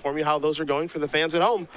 inform you how those are going for the fans at home.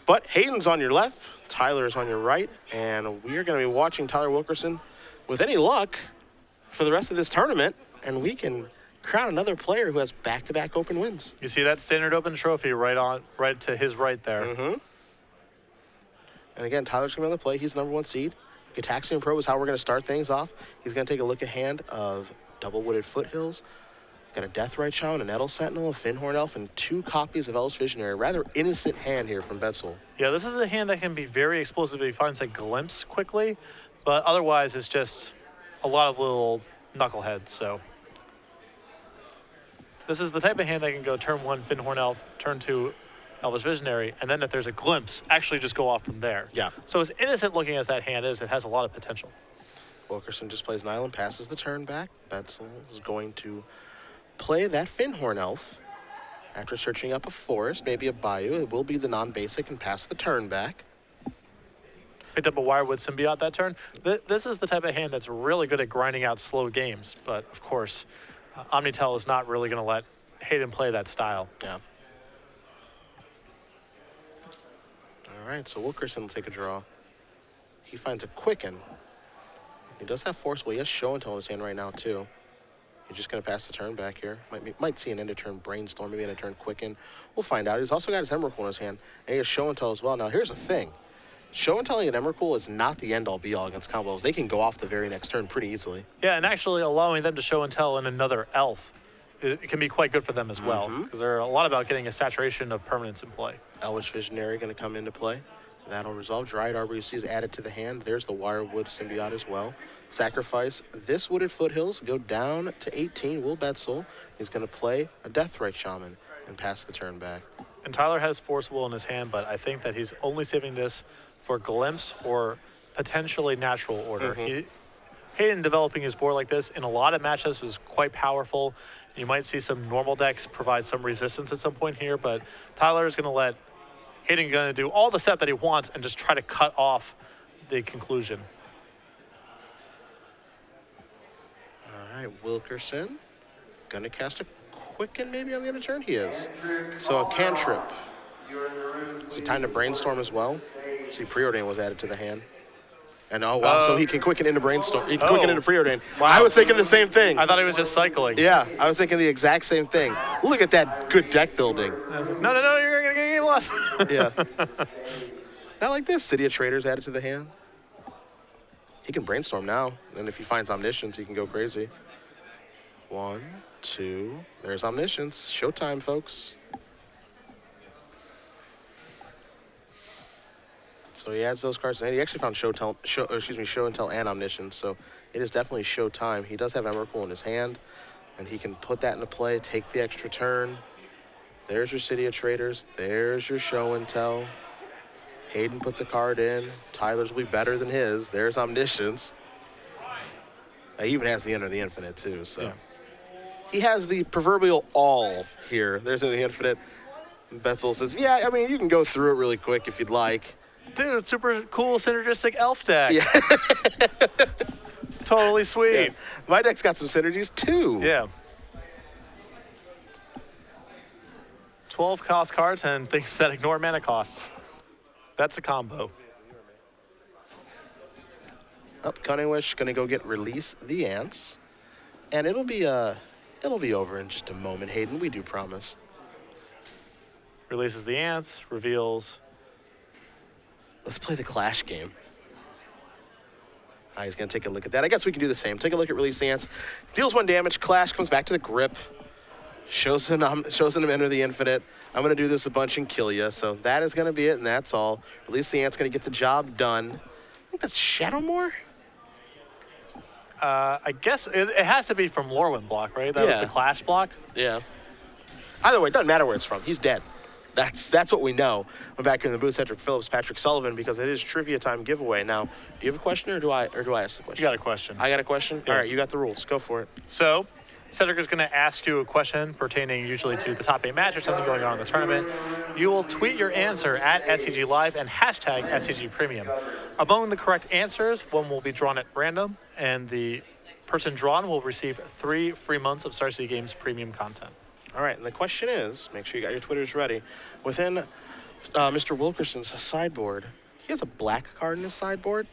But Hayden's on your left, Tyler's on your right, and we're going to be watching Tyler Wilkerson with any luck for the rest of this tournament, and we can crown another player who has back-to-back open wins. You see that standard open trophy right to his right there. Mm-hmm. And again, Tyler's going to be on the play. He's the #1 seed. Gataxian Pro is how we're going to start things off. He's going to take a look at hand of Double-Wooded Foothills. Got a Deathrite Shaman, a Nettle Sentinel, a Finhorn Elf, and 2 copies of Elvish Visionary. Rather innocent hand here from Bedsole. Yeah, this is a hand that can be very explosive if he finds a glimpse quickly, but otherwise it's just a lot of little knuckleheads, so. This is the type of hand that can go turn 1 Finhorn Elf, turn 2 Elvish Visionary, and then if there's a glimpse, actually just go off from there. Yeah. So as innocent looking as that hand is, it has a lot of potential. Wilkerson just plays Nylon, passes the turn back. Bedsole is going to play that Finhorn Elf after searching up a forest, maybe a bayou. It will be the non-basic and pass the turn back. Picked up a Wirewood Symbiote that turn. This is the type of hand that's really good at grinding out slow games, but of course, Omnitel is not really going to let Hayden play that style. Yeah. All right, so Wilkerson will take a draw. He finds a Quicken. He does have Forceful. He has Show and Tell in his hand right now, too. He's just going to pass the turn back here. Might see an end of turn Brainstorm, maybe end of turn Quicken. We'll find out. He's also got his Emrakul in his hand, and he has Show and Tell as well. Now, here's the thing. Show and Telling an Emrakul is not the end-all be-all against combos. They can go off the very next turn pretty easily. Yeah, and actually allowing them to Show and Tell in another elf, it can be quite good for them as well, because they're a lot about getting a saturation of permanence in play. Elvish Visionary going to come into play. That'll resolve. Dryad Arboreal is added to the hand. There's the Wirewood Symbiote as well. Sacrifice this Wooded Foothills. Go down to 18. Will Bedsole. He's going to play a Deathrite Shaman and pass the turn back. And Tyler has Forcible in his hand, but I think that he's only saving this for Glimpse or potentially Natural Order. Hayden developing his board like this in a lot of matchups was quite powerful. You might see some normal decks provide some resistance at some point here, but Tyler is going to let Hayden going to do all the set that he wants and just try to cut off the conclusion. All right, Wilkerson going to cast a Quicken maybe on the end of turn? He is. So a Cantrip. Is it time to Brainstorm as well? See, Preordain was added to the hand. And oh wow, so he can Quicken into Brainstorm. He can Quicken into Preordain. Wow. I was thinking the same thing. I thought he was just cycling. Yeah, I was thinking the exact same thing. Look at that good deck building. I was like, no, you're going to get a game loss. Yeah. Not like this. City of Traders added to the hand. He can Brainstorm now. And if he finds Omniscience, he can go crazy. 1, 2. There's Omniscience. Showtime, folks. So he adds those cards, and he actually found Show and Tell and Omniscience, so it is definitely Showtime. He does have Emrakul in his hand, and he can put that into play, take the extra turn. There's your City of Traders. There's your Show and Tell. Hayden puts a card in. Tyler's will be better than his. There's Omniscience. He even has the Enter the Infinite, too, so. Yeah. He has the proverbial all here. There's the Infinite. Bedsole says, yeah, I mean, you can go through it really quick if you'd like. Dude, super cool synergistic elf deck. Yeah. Totally sweet. Yeah. My deck's got some synergies too. Yeah. 12 cost cards and things that ignore mana costs. That's a combo. Cunning Wish gonna go get Release the Ants. And it'll be over in just a moment, Hayden, we do promise. Releases the Ants, reveals. Let's play the Clash game. He's going to take a look at that. I guess we can do the same. Take a look at Release the Ants. Deals 1 damage. Clash comes back to the grip. Shows him Enter the Infinite. I'm going to do this a bunch and kill you. So that is going to be it, and that's all. Release the Ants going to get the job done. I think that's Shadowmoor? I guess it has to be from Lorwyn block, right? That was the Clash block? Yeah. Either way, it doesn't matter where it's from. He's dead. That's what we know. I'm back here in the booth, Cedric Phillips, Patrick Sullivan, because it is trivia time giveaway. Now, do you have a question or do I ask the question? You got a question. I got a question? Yeah. All right, you got the rules. Go for it. So, Cedric is going to ask you a question pertaining usually to the top 8 match or something going on in the tournament. You will tweet your answer at SCG Live and hashtag SCG Premium. Among the correct answers, one will be drawn at random, and the person drawn will receive 3 free months of Star City Games premium content. All right, and the question is, make sure you got your Twitters ready. Within Mr. Wilkerson's sideboard, he has a black card in his sideboard.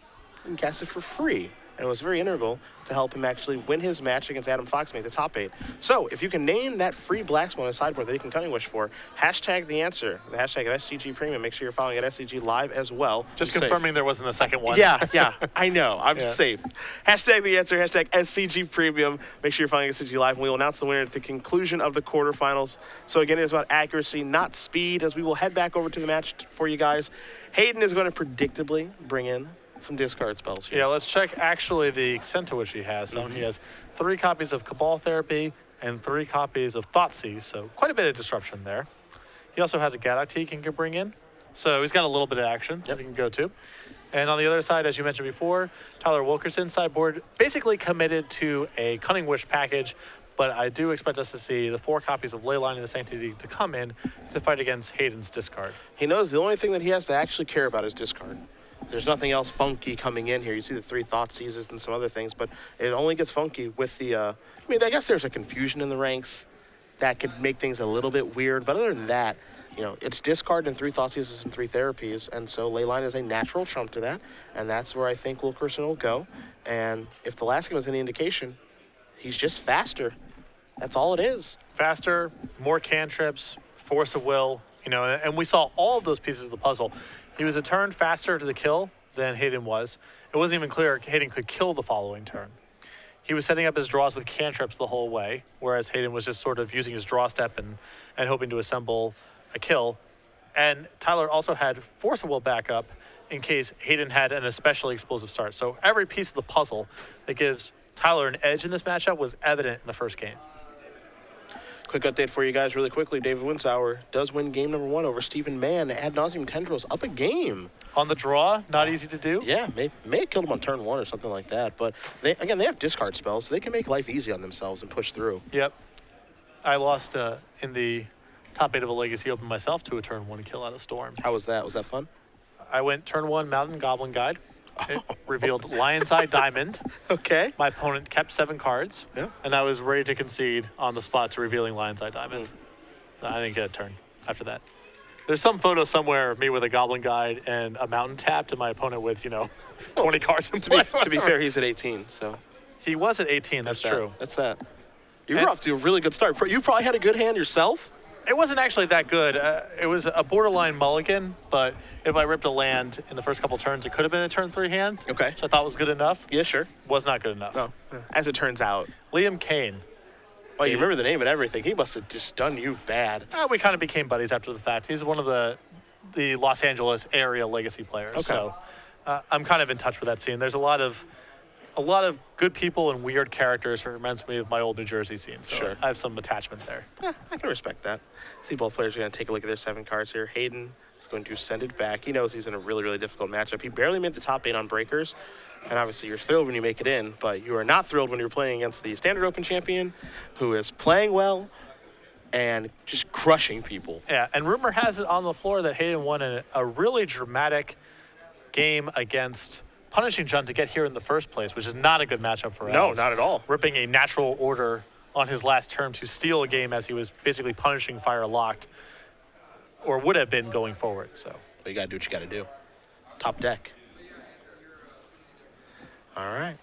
You can cast it for free, and it was very integral to help him actually win his match against Adam Fox, make the top 8. So if you can name that free black spell on his sideboard that he can Cunning Wish for, hashtag the answer, the hashtag of SCG Premium. Make sure you're following at SCG Live as well. Just confirming there wasn't a second one. Yeah, I know. I'm safe. Hashtag the answer, hashtag SCG Premium. Make sure you're following SCG Live, and we will announce the winner at the conclusion of the quarterfinals. So again, it's about accuracy, not speed, as we will head back over to the match for you guys. Hayden is going to predictably bring in some discard spells here. Yeah, let's check actually the extent to which he has some. He has 3 copies of Cabal Therapy and 3 copies of Thoughtseize, so quite a bit of disruption there. He also has a Gaddock he can bring in, so he's got a little bit of action that he can go to. And on the other side, as you mentioned before, Tyler Wilkerson sideboard basically committed to a Cunning Wish package, but I do expect us to see the 4 copies of Leyline and the Sanctity to come in to fight against Hayden's discard. He knows the only thing that he has to actually care about is discard. There's nothing else funky coming in here. You see the 3 Thoughtseizes and some other things, but it only gets funky with the, I mean, I guess there's a confusion in the ranks that could make things a little bit weird, but other than that, you know, it's discard and 3 Thoughtseizes and 3 Therapies, and so Leyline is a natural trump to that, and that's where I think Wilkerson will go. And if the last game was any indication, he's just faster. That's all it is. Faster, more cantrips, force of will, you know, and we saw all of those pieces of the puzzle. He was a turn faster to the kill than Hayden was. It wasn't even clear Hayden could kill the following turn. He was setting up his draws with cantrips the whole way, whereas Hayden was just sort of using his draw step and hoping to assemble a kill. And Tyler also had force of will backup in case Hayden had an especially explosive start. So every piece of the puzzle that gives Tyler an edge in this matchup was evident in the first game. Quick update for you guys really quickly. David Winsauer does win game number 1 over Stephen Mann. Ad nauseum Tendrils up a game. On the draw, not easy to do. Yeah, may have killed him on turn 1 or something like that. But they have discard spells, so they can make life easy on themselves and push through. Yep. I lost in the top 8 of a Legacy Open myself to a turn 1 kill out of Storm. How was that? Was that fun? I went turn 1 Mountain Goblin Guide. It revealed Lion's Eye Diamond. Okay. My opponent kept 7 cards, and I was ready to concede on the spot to revealing Lion's Eye Diamond. I didn't get a turn after that. There's some photo somewhere of me with a Goblin Guide and a Mountain tapped, and my opponent with, 20 cards in play. To be fair, he's at 18, so. He was at 18, that's true. That's that. You were off to a really good start. You probably had a good hand yourself. It wasn't actually that good. It was a borderline mulligan, but if I ripped a land in the first couple turns, it could have been a turn 3 hand. Okay. Which I thought was good enough. Yeah, sure. Was not good enough. No. As it turns out. Liam Kane. Well, you remember the name and everything. He must have just done you bad. We kind of became buddies after the fact. He's one of the Los Angeles area Legacy players. Okay. So I'm kind of in touch with that scene. There's a lot of good people and weird characters who reminds me of my old New Jersey scene. So sure. I have some attachment there. I can respect that. See, both players are going to take a look at their 7 cards here. Hayden is going to send it back. He knows he's in a really, really difficult matchup. He barely made the top 8 on breakers. And obviously you're thrilled when you make it in, but you are not thrilled when you're playing against the Standard Open champion who is playing well and just crushing people. Yeah, and rumor has it on the floor that Hayden won a really dramatic game against Punishing Jund to get here in the first place, which is not a good matchup for No, Alex. not at all. Ripping a natural order on his last turn to steal a game as he was basically punishing Fire Locked, or would have been going forward. So you got to do what you got to do. Top deck. All right.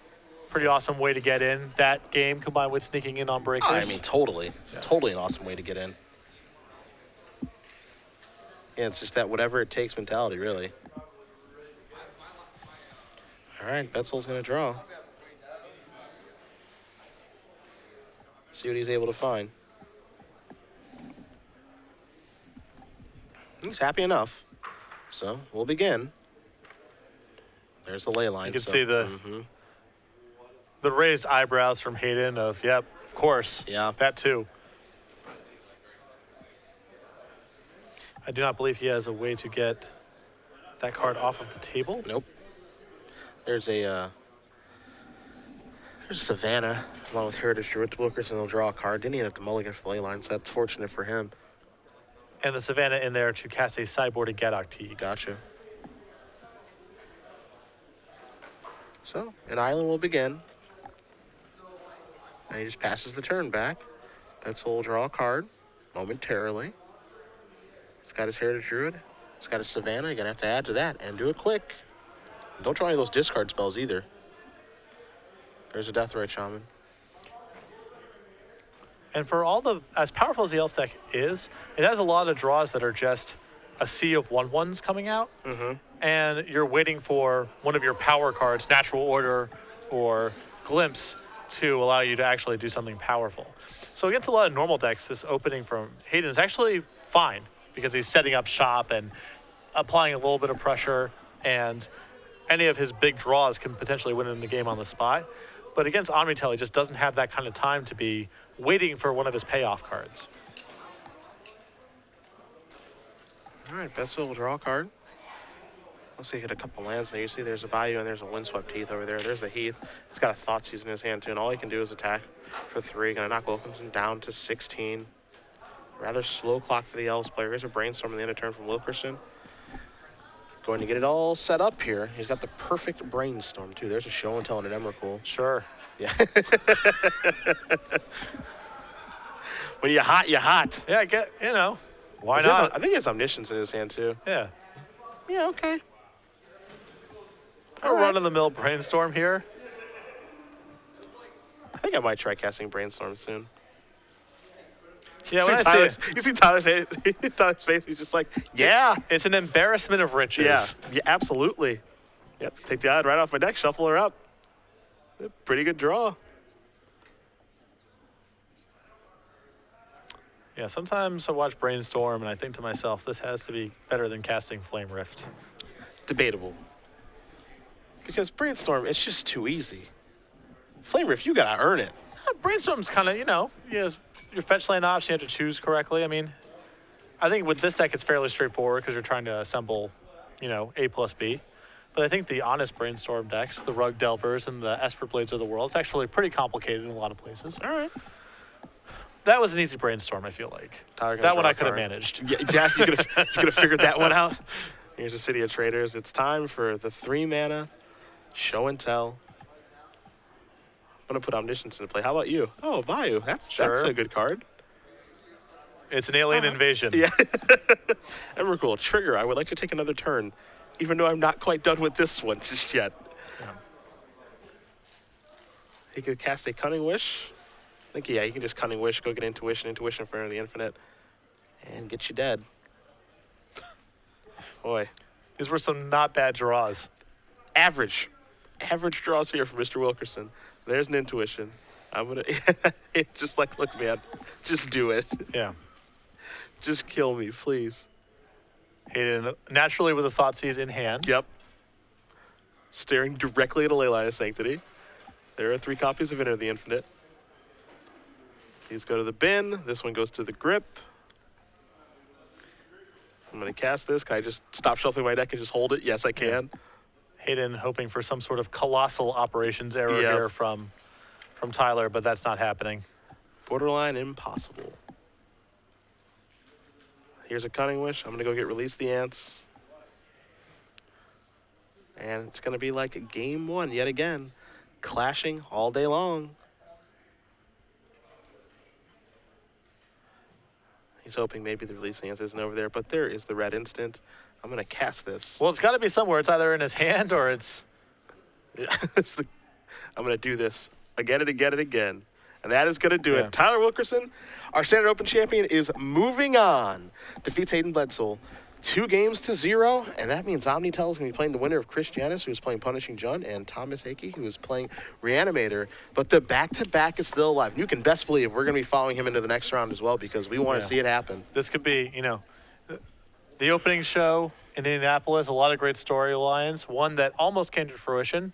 Pretty awesome way to get in that game combined with sneaking in on breakers. I mean, totally. Yeah. Totally an awesome way to get in. Yeah, it's just that whatever it takes mentality, really. All right, Bedsole's going to draw. See what he's able to find. He's happy enough. So we'll begin. There's the ley line. You can see the raised eyebrows from Hayden of, yep, of course. Yeah. That too. I do not believe he has a way to get that card off of the table. Nope. There's Savannah, along with Heritage Druid Wilkerson. They'll draw a card. Didn't even have to mulligan for the ley line, so that's fortunate for him. And the Savannah in there to cast a sideboarded Gaddock T. Gotcha. So, an island will begin. And he just passes the turn back. Bedsole will draw a card. momentarily. He's got his Heritage Druid. He's got his Savannah. You're going to have to add to that and do it quick. Don't try any of those discard spells either. There's a Deathrite Shaman. And for as powerful as the Elf deck is, it has a lot of draws that are just a sea of 1/1s coming out. And you're waiting for one of your power cards, Natural Order or Glimpse, to allow you to actually do something powerful. So against a lot of normal decks, this opening from Hayden is actually fine because he's setting up shop and applying a little bit of pressure, and any of his big draws can potentially win in the game on the spot. But against Omnitel, he just doesn't have that kind of time to be waiting for one of his payoff cards. All right, Bedsole will draw a card. Looks like he hit a couple lands there. You see there's a Bayou and there's a Windswept Heath over there. There's the Heath. He's got a Thoughtseize in his hand too, and all he can do is attack for 3. Gonna knock Wilkerson down to 16. Rather slow clock for the Elves player. Here's a Brainstorm in the end of turn from Wilkerson. Going to get it all set up here. He's got the perfect Brainstorm too. There's a Show and Tell and an Emrakul. Sure. Yeah. When you're hot, you're hot. Yeah, why not? I think he has Omniscience in his hand too. Yeah. Yeah, okay. A run-of-the-mill Brainstorm here. I think I might try casting Brainstorm soon. Yeah, when I see it, you see Tyler's face, he's just like, yeah. It's an embarrassment of riches. Yeah, absolutely. Yep, take the island right off my deck, shuffle her up. Pretty good draw. Yeah, sometimes I watch Brainstorm and I think to myself, this has to be better than casting Flame Rift. Debatable. Because Brainstorm, it's just too easy. Flame Rift, you gotta earn it. Brainstorm's kind of, your fetch land option, you have to choose correctly. I mean, I think with this deck, it's fairly straightforward because you're trying to assemble, A plus B. But I think the honest Brainstorm decks, the Rug Delvers and the Esper Blades of the world, it's actually pretty complicated in a lot of places. All right. That was an easy Brainstorm, I feel like. That one I could have managed. Yeah, you could have figured that one out. Here's the City of Traders. It's time for the 3-mana Show and Tell. I'm going to put Omniscience into play. How about you? Oh, Bayou. That's a good card. It's an alien invasion. Yeah. Emrakul, trigger. I would like to take another turn, even though I'm not quite done with this one just yet. Yeah. He could cast a Cunning Wish. I think, yeah, you can just Cunning Wish, go get Intuition for Enter the Infinite, and get you dead. Boy. These were some not bad draws. Average draws here for Mr. Wilkerson. There's an Intuition. I'm going to, just like, look, man, just do it. Yeah. Just kill me, please. Hayden, naturally with a Thoughtseize in hand. Yep. Staring directly at a Leyline of Sanctity. There are 3 copies of Enter the Infinite. These go to the bin. This one goes to the grip. I'm going to cast this. Can I just stop shuffling my deck and just hold it? Yes, I can. Hayden hoping for some sort of colossal operations error here from Tyler, but that's not happening. Borderline impossible. Here's a Cunning Wish. I'm going to go get Release the Ants. And it's going to be like game 1 yet again. Clashing all day long. He's hoping maybe the Release the Ants isn't over there, but there is the red instant. I'm going to cast this. Well, it's got to be somewhere. It's either in his hand or it's... Yeah, I'm going to do this again and again and again. And that is going to do it. Tyler Wilkerson, our Standard Open champion, is moving on. Defeats Hayden Bedsole 2-0, and that means Omnitel is going to be playing the winner of Chris Janis, who is playing Punishing Jund, and Thomas Hickey, who is playing Reanimator. But the back-to-back is still alive. And you can best believe we're going to be following him into the next round as well because we want to see it happen. This could be, the opening show in Indianapolis, a lot of great storylines. One that almost came to fruition.